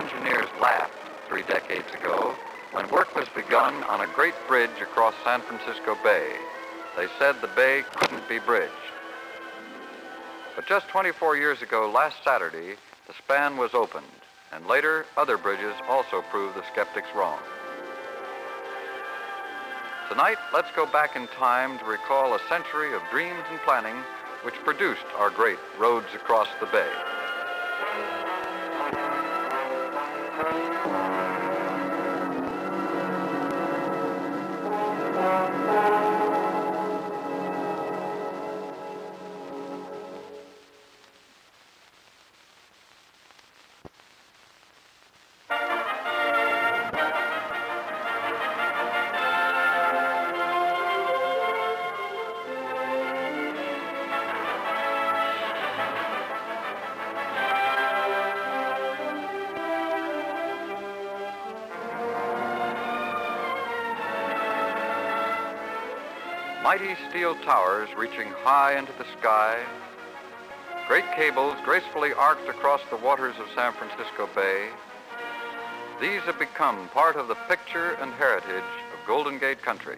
engineers laughed 3 decades ago when work was begun on a great bridge across San Francisco Bay. They said the bay couldn't be bridged. But just 24 years ago, last Saturday, the span was opened, and later other bridges also proved the skeptics wrong. Tonight, let's go back in time to recall a century of dreams and planning which produced our great roads across the bay. Mighty steel towers reaching high into the sky, great cables gracefully arced across the waters of San Francisco Bay. These have become part of the picture and heritage of Golden Gate country.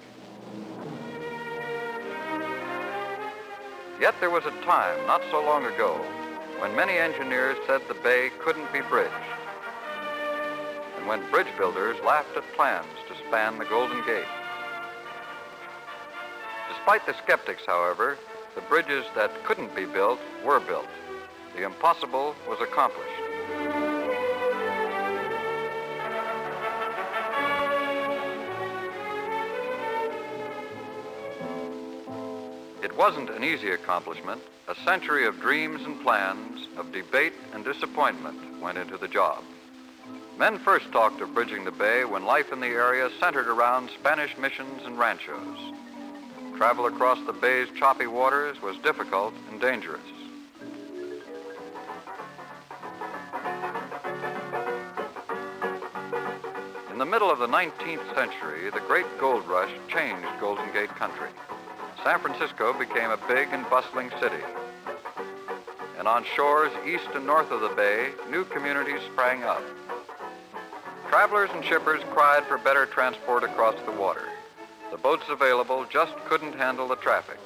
Yet there was a time not so long ago when many engineers said the bay couldn't be bridged, and when bridge builders laughed at plans to span the Golden Gate. Despite the skeptics, however, the bridges that couldn't be built were built. The impossible was accomplished. It wasn't an easy accomplishment. A century of dreams and plans, of debate and disappointment went into the job. Men first talked of bridging the bay when life in the area centered around Spanish missions and ranchos. Travel across the bay's choppy waters was difficult and dangerous. In the middle of the 19th century, the great gold rush changed Golden Gate country. San Francisco became a big and bustling city. And on shores east and north of the bay, new communities sprang up. Travelers and shippers cried for better transport across the water. The boats available just couldn't handle the traffic.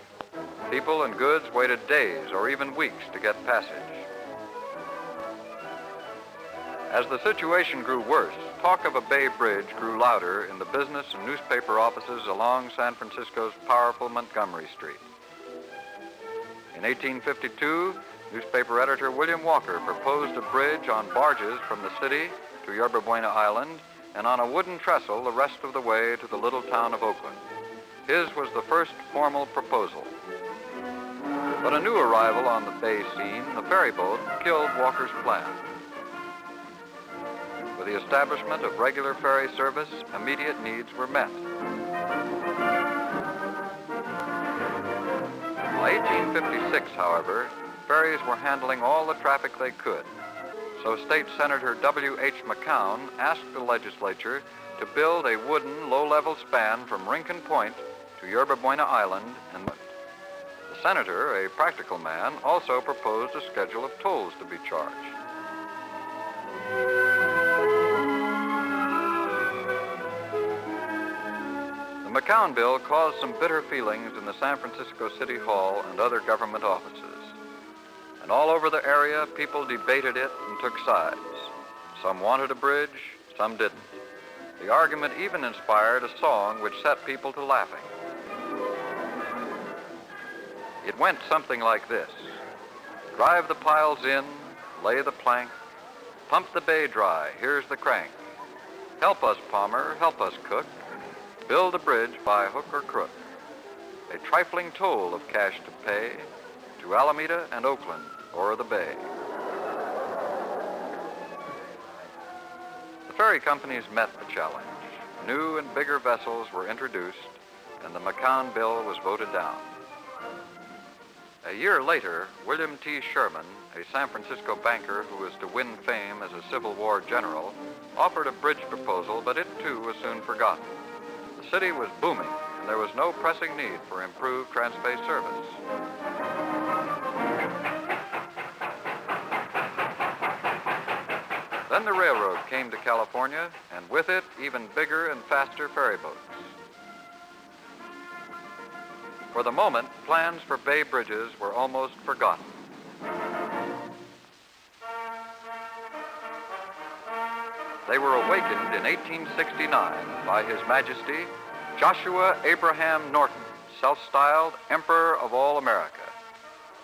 People and goods waited days or even weeks to get passage. As the situation grew worse, talk of a bay bridge grew louder in the business and newspaper offices along San Francisco's powerful Montgomery Street. In 1852, newspaper editor William Walker proposed a bridge on barges from the city to Yerba Buena Island and on a wooden trestle the rest of the way to the little town of Oakland. His was the first formal proposal. But a new arrival on the bay scene, the ferry boat, killed Walker's plan. With the establishment of regular ferry service, immediate needs were met. By 1856, however, ferries were handling all the traffic they could. So State Senator W.H. McCown asked the legislature to build a wooden low-level span from Rincon Point to Yerba Buena Island, and the senator, a practical man, also proposed a schedule of tolls to be charged. The McCown bill caused some bitter feelings in the San Francisco City Hall and other government offices. And all over the area, people debated it and took sides. Some wanted a bridge, some didn't. The argument even inspired a song which set people to laughing. It went something like this. Drive the piles in, lay the plank, pump the bay dry, here's the crank. Help us, Palmer, help us, cook, build a bridge by hook or crook. A trifling toll of cash to pay to Alameda and Oakland, or the bay. The ferry companies met the challenge. New and bigger vessels were introduced, and the McCown bill was voted down. A year later, William T. Sherman, a San Francisco banker who was to win fame as a Civil War general, offered a bridge proposal, but it too was soon forgotten. The city was booming, and there was no pressing need for improved trans-bay service. Then Then the railroad came to California, and with it, even bigger and faster ferry boats. For the moment, plans for bay bridges were almost forgotten. They were awakened in 1869 by His Majesty Joshua Abraham Norton, self-styled Emperor of all America.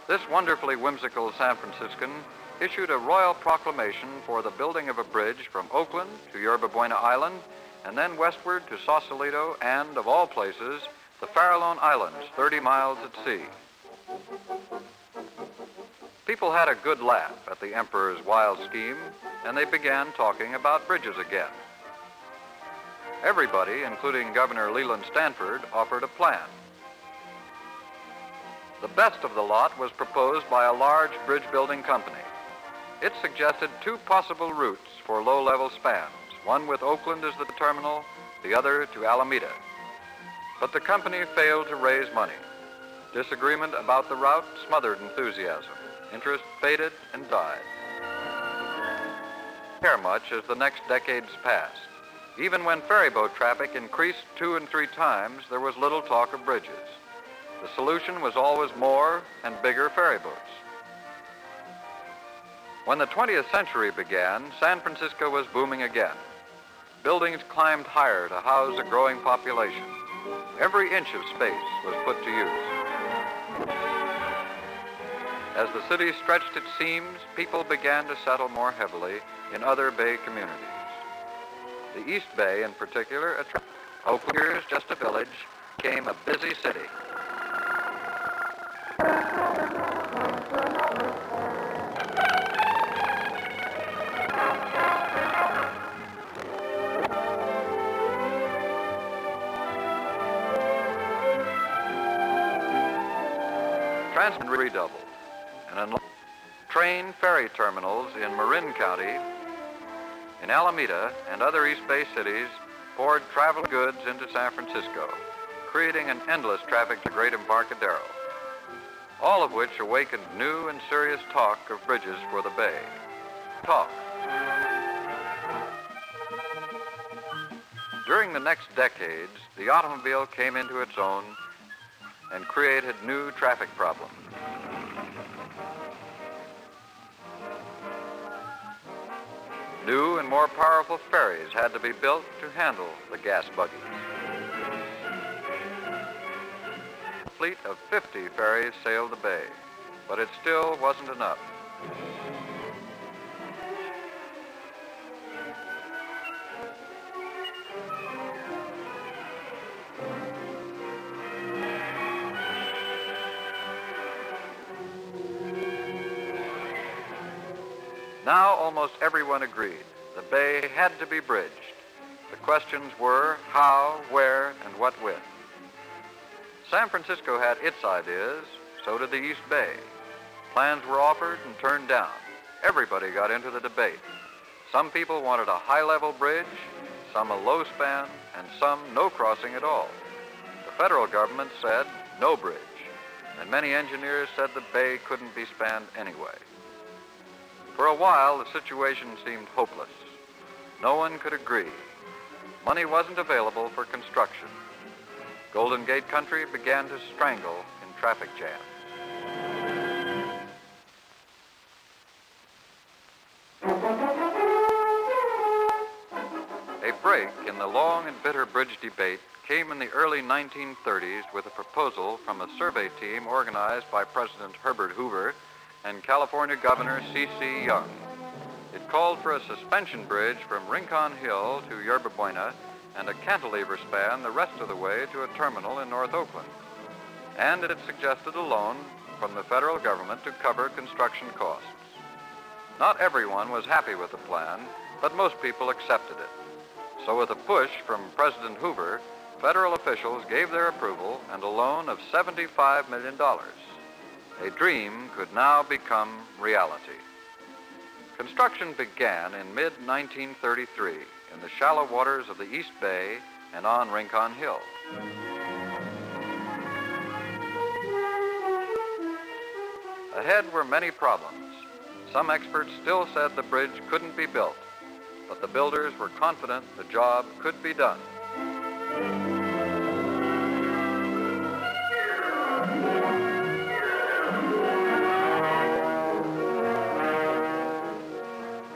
This wonderfully whimsical San Franciscan issued a royal proclamation for the building of a bridge from Oakland to Yerba Buena Island, and then westward to Sausalito and, of all places, the Farallone Islands, 30 miles at sea. People had a good laugh at the Emperor's wild scheme, and they began talking about bridges again. Everybody, including Governor Leland Stanford, offered a plan. The best of the lot was proposed by a large bridge-building company. It suggested two possible routes for low-level spans, one with Oakland as the terminal, the other to Alameda. But the company failed to raise money. Disagreement about the route smothered enthusiasm. Interest faded and died. Care much as the next decades passed. Even when ferryboat traffic increased 2 and 3 times, there was little talk of bridges. The solution was always more and bigger ferryboats. When the 20th century began, San Francisco was booming again. Buildings climbed higher to house a growing population. Every inch of space was put to use. As the city stretched its seams, people began to settle more heavily in other bay communities. The East Bay, in particular, attracted Oakland, just a village, became a busy city. Transit redoubled, and train ferry terminals in Marin County, in Alameda, and other East Bay cities poured travel goods into San Francisco, creating an endless traffic to Great Embarcadero, all of which awakened new and serious talk of bridges for the bay. Talk. During the next decades, the automobile came into its own and created new traffic problems. New and more powerful ferries had to be built to handle the gas buggies. A fleet of 50 ferries sailed the bay, but it still wasn't enough. Now almost everyone agreed the bay had to be bridged. The questions were how, where, and what with. San Francisco had its ideas, so did the East Bay. Plans were offered and turned down. Everybody got into the debate. Some people wanted a high-level bridge, some a low span, and some no crossing at all. The federal government said no bridge, and many engineers said the bay couldn't be spanned anyway. For a while, the situation seemed hopeless. No one could agree. Money wasn't available for construction. Golden Gate Country began to strangle in traffic jams. A break in the long and bitter bridge debate came in the early 1930s with a proposal from a survey team organized by President Herbert Hoover and California Governor C.C. Young. It called for a suspension bridge from Rincon Hill to Yerba Buena and a cantilever span the rest of the way to a terminal in North Oakland. And it suggested a loan from the federal government to cover construction costs. Not everyone was happy with the plan, but most people accepted it. So with a push from President Hoover, federal officials gave their approval and a loan of $75 million. A dream could now become reality. Construction began in mid-1933 in the shallow waters of the East Bay and on Rincon Hill. Ahead were many problems. Some experts still said the bridge couldn't be built. but the builders were confident the job could be done.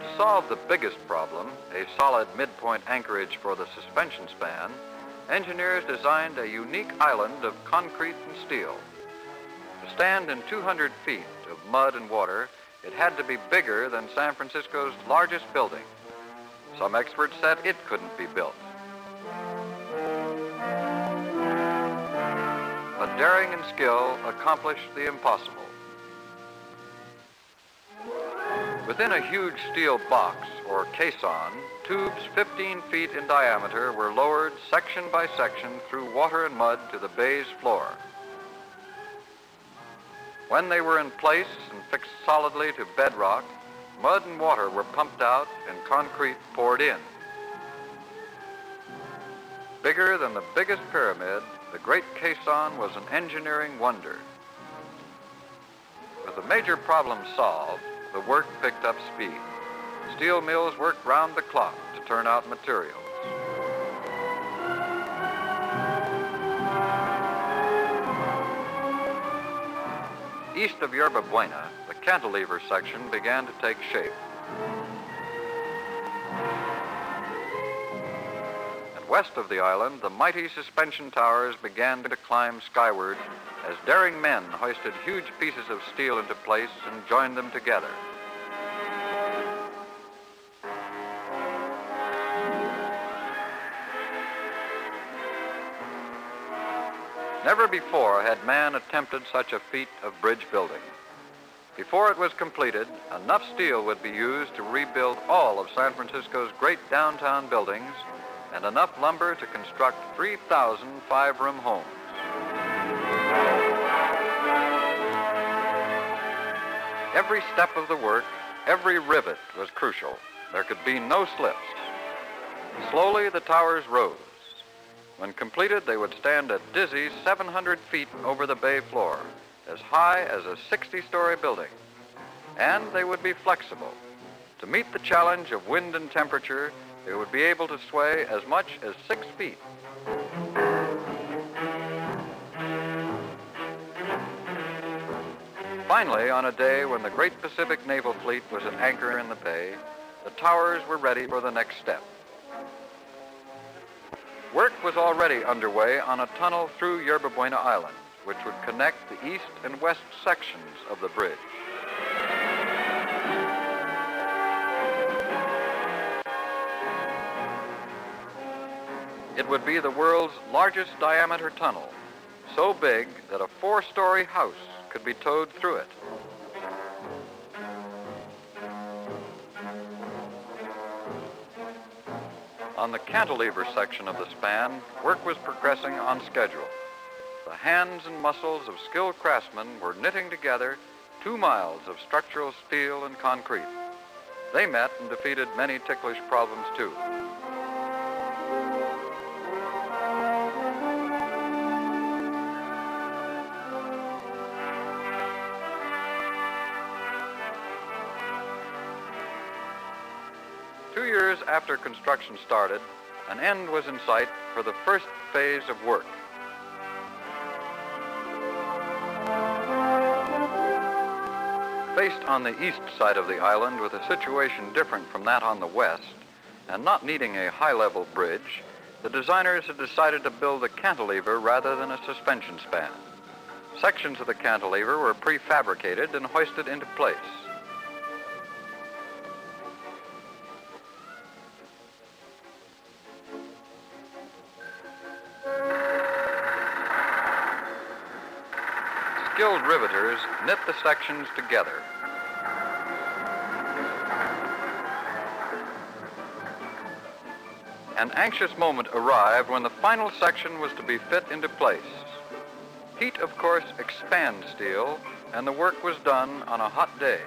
To solve the biggest problem, a solid midpoint anchorage for the suspension span, engineers designed a unique island of concrete and steel. To stand in 200 feet of mud and water, it had to be bigger than San Francisco's largest building. Some experts said it couldn't be built. But daring and skill accomplished the impossible. Within a huge steel box, or caisson, tubes 15 feet in diameter were lowered section by section through water and mud to the bay's floor. When they were in place and fixed solidly to bedrock, mud and water were pumped out and concrete poured in. Bigger than the biggest pyramid, the great caisson was an engineering wonder. With the major problem solved, the work picked up speed. Steel mills worked round the clock to turn out materials. East of Yerba Buena, the cantilever section began to take shape. And west of the island, the mighty suspension towers began to climb skyward as daring men hoisted huge pieces of steel into place and joined them together. Never before had man attempted such a feat of bridge building. Before it was completed, enough steel would be used to rebuild all of San Francisco's great downtown buildings and enough lumber to construct 3,000 five-room homes. Every step of the work, every rivet was crucial. There could be no slips. Slowly, the towers rose. When completed, they would stand a dizzy 700 feet over the bay floor, as high as a 60-story building. And they would be flexible. To meet the challenge of wind and temperature, they would be able to sway as much as 6 feet. Finally, on a day when the great Pacific Naval Fleet was at anchor in the bay, the towers were ready for the next step. Work was already underway on a tunnel through Yerba Buena Island, which would connect the east and west sections of the bridge. It would be the world's largest diameter tunnel, so big that a 4-story house could be towed through it. On the cantilever section of the span, work was progressing on schedule. The hands and muscles of skilled craftsmen were knitting together 2 miles of structural steel and concrete. They met and defeated many ticklish problems, too. After construction started, an end was in sight for the first phase of work. Based on the east side of the island with a situation different from that on the west, and not needing a high-level bridge, the designers had decided to build a cantilever rather than a suspension span. Sections of the cantilever were prefabricated and hoisted into place. Skilled riveters knit the sections together. An anxious moment arrived when the final section was to be fit into place. Heat, of course, expands steel, and the work was done on a hot day.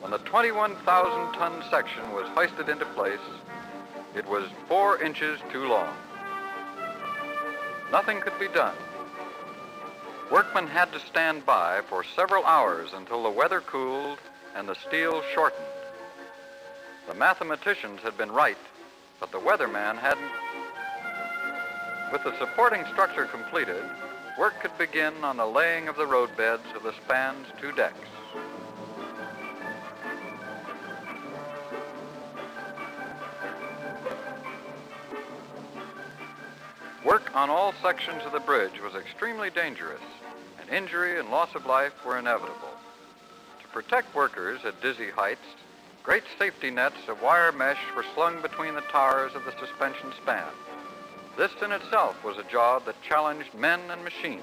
When the 21,000-ton section was hoisted into place, it was 4 inches too long. Nothing could be done. Workmen had to stand by for several hours until the weather cooled and the steel shortened. The mathematicians had been right, but the weatherman hadn't. With the supporting structure completed, work could begin on the laying of the roadbeds of the span's 2 decks. Work on all sections of the bridge was extremely dangerous, and injury and loss of life were inevitable. To protect workers at dizzy heights, great safety nets of wire mesh were slung between the towers of the suspension span. This in itself was a job that challenged men and machines.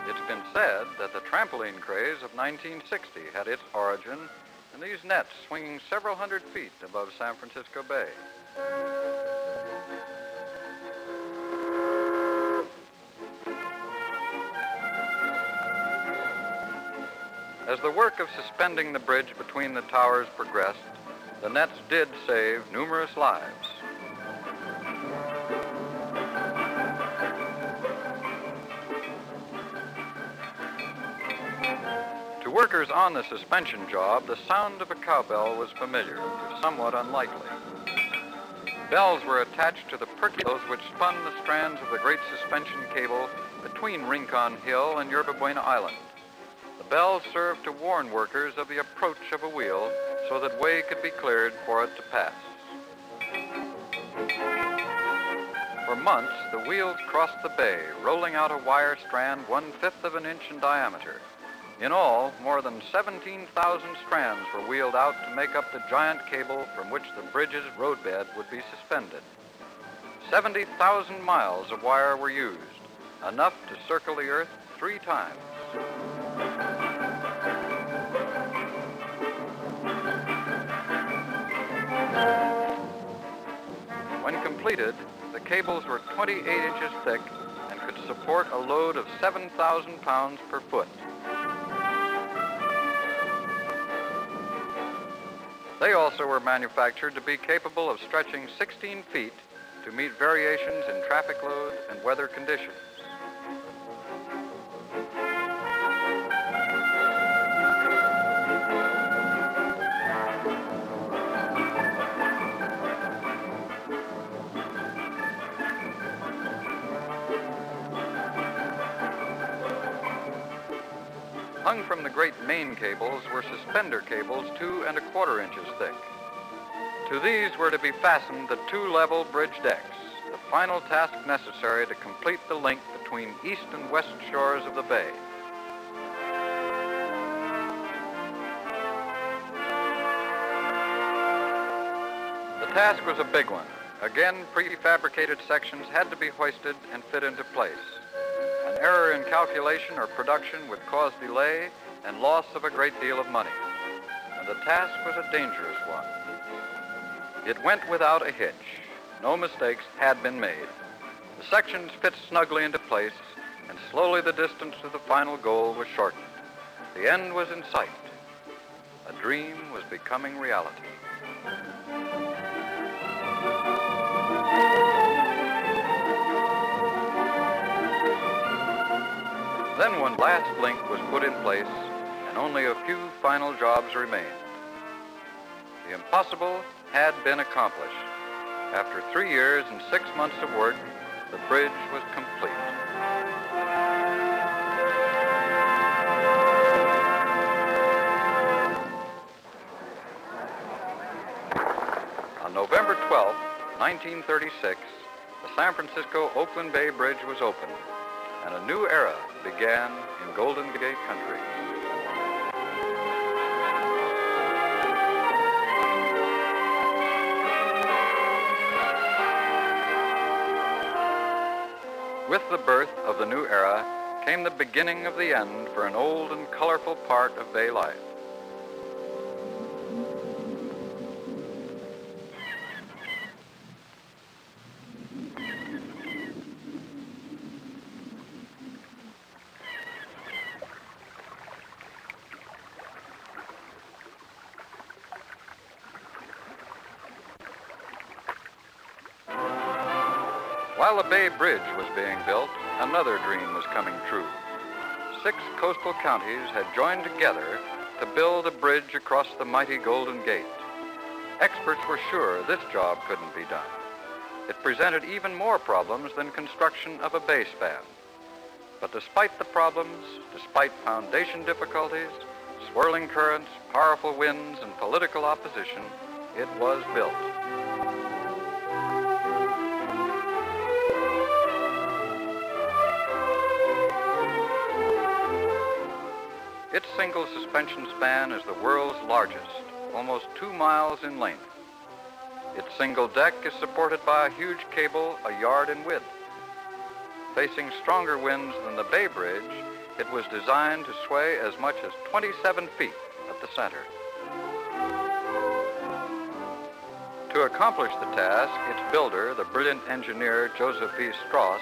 It's been said that the trampoline craze of 1960 had its origin in these nets swinging several hundred feet above San Francisco Bay. As the work of suspending the bridge between the towers progressed, the nets did save numerous lives. To workers on the suspension job, the sound of a cowbell was familiar, if somewhat unlikely. Bells were attached to the percolates which spun the strands of the great suspension cable between Rincon Hill and Yerba Buena Island. The bells served to warn workers of the approach of a wheel so that way could be cleared for it to pass. For months, the wheels crossed the bay, rolling out a wire strand 1/5 of an inch in diameter. In all, more than 17,000 strands were wheeled out to make up the giant cable from which the bridge's roadbed would be suspended. 70,000 miles of wire were used, enough to circle the Earth 3 times. When completed, the cables were 28 inches thick and could support a load of 7,000 pounds per foot. They also were manufactured to be capable of stretching 16 feet to meet variations in traffic load and weather conditions. Hung from the great main cables were suspender cables 2 1/4 inches thick. To these were to be fastened the 2 level bridge decks, the final task necessary to complete the link between east and west shores of the bay. The task was a big one. Again, prefabricated sections had to be hoisted and fit into place. An error in calculation or production would cause delay and loss of a great deal of money. And the task was a dangerous one. It went without a hitch. No mistakes had been made. The sections fit snugly into place, and slowly the distance to the final goal was shortened. The end was in sight. A dream was becoming reality. Then one last link was put in place, and only a few final jobs remained. The impossible had been accomplished. After 3 years and 6 months of work, the bridge was complete. On November 12, 1936, the San Francisco-Oakland Bay Bridge was opened, and a new era began in Golden Gate country. With the birth of the new era came the beginning of the end for an old and colorful part of Bay life. While the Bay Bridge was being built, another dream was coming true. 6 coastal counties had joined together to build a bridge across the mighty Golden Gate. Experts were sure this job couldn't be done. It presented even more problems than construction of a bay span. But despite the problems, despite foundation difficulties, swirling currents, powerful winds, and political opposition, it was built. Its single suspension span is the world's largest, almost 2 miles in length. Its single deck is supported by a huge cable a yard in width. Facing stronger winds than the Bay Bridge, it was designed to sway as much as 27 feet at the center. To accomplish the task, its builder, the brilliant engineer Joseph V. Strauss,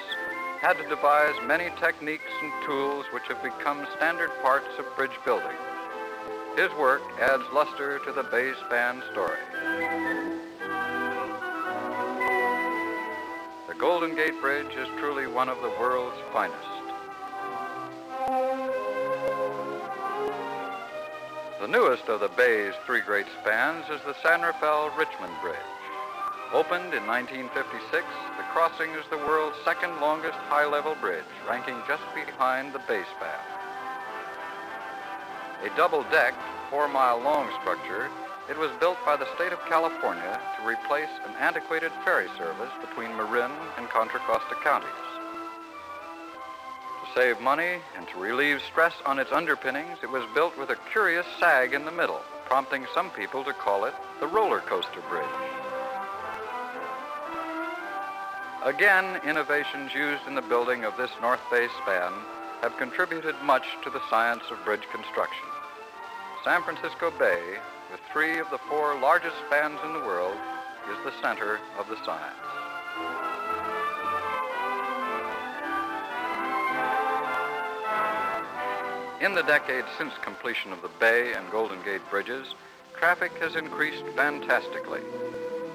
had to devise many techniques and tools which have become standard parts of bridge building. His work adds luster to the bay span story. The Golden Gate Bridge is truly one of the world's finest. The newest of the bay's 3 great spans is the San Rafael-Richmond Bridge. Opened in 1956, the crossing is the world's 2nd longest high-level bridge, ranking just behind the bay span. A double-decked, 4-mile-long structure, it was built by the state of California to replace an antiquated ferry service between Marin and Contra Costa counties. To save money and to relieve stress on its underpinnings, it was built with a curious sag in the middle, prompting some people to call it the roller coaster bridge. Again, innovations used in the building of this North Bay span have contributed much to the science of bridge construction. San Francisco Bay, with 3 of the 4 largest spans in the world, is the center of the science. In the decades since completion of the Bay and Golden Gate bridges, traffic has increased fantastically.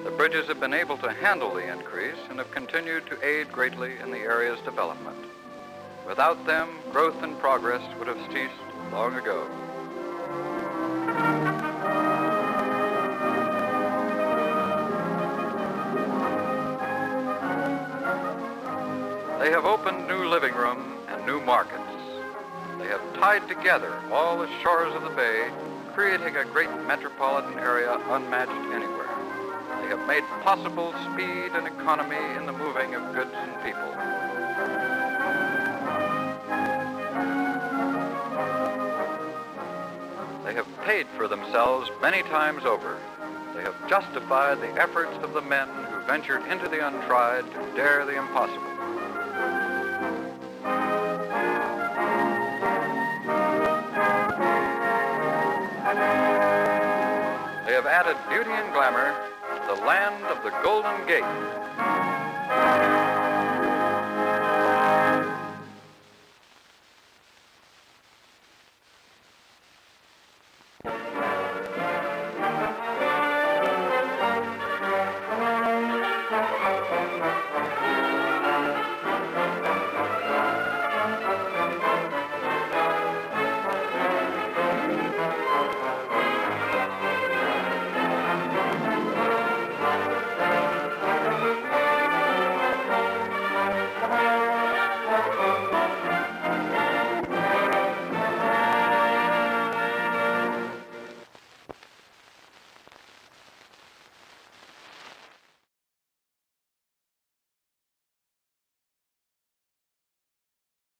The bridges have been able to handle the increase and have continued to aid greatly in the area's development. Without them, growth and progress would have ceased long ago. They have opened new living room and new markets. They have tied together all the shores of the bay, creating a great metropolitan area unmatched anywhere. They have made possible speed and economy in the moving of goods and people. They have paid for themselves many times over. They have justified the efforts of the men who ventured into the untried to dare the impossible. They have added beauty and glamour to the land of the Golden Gate.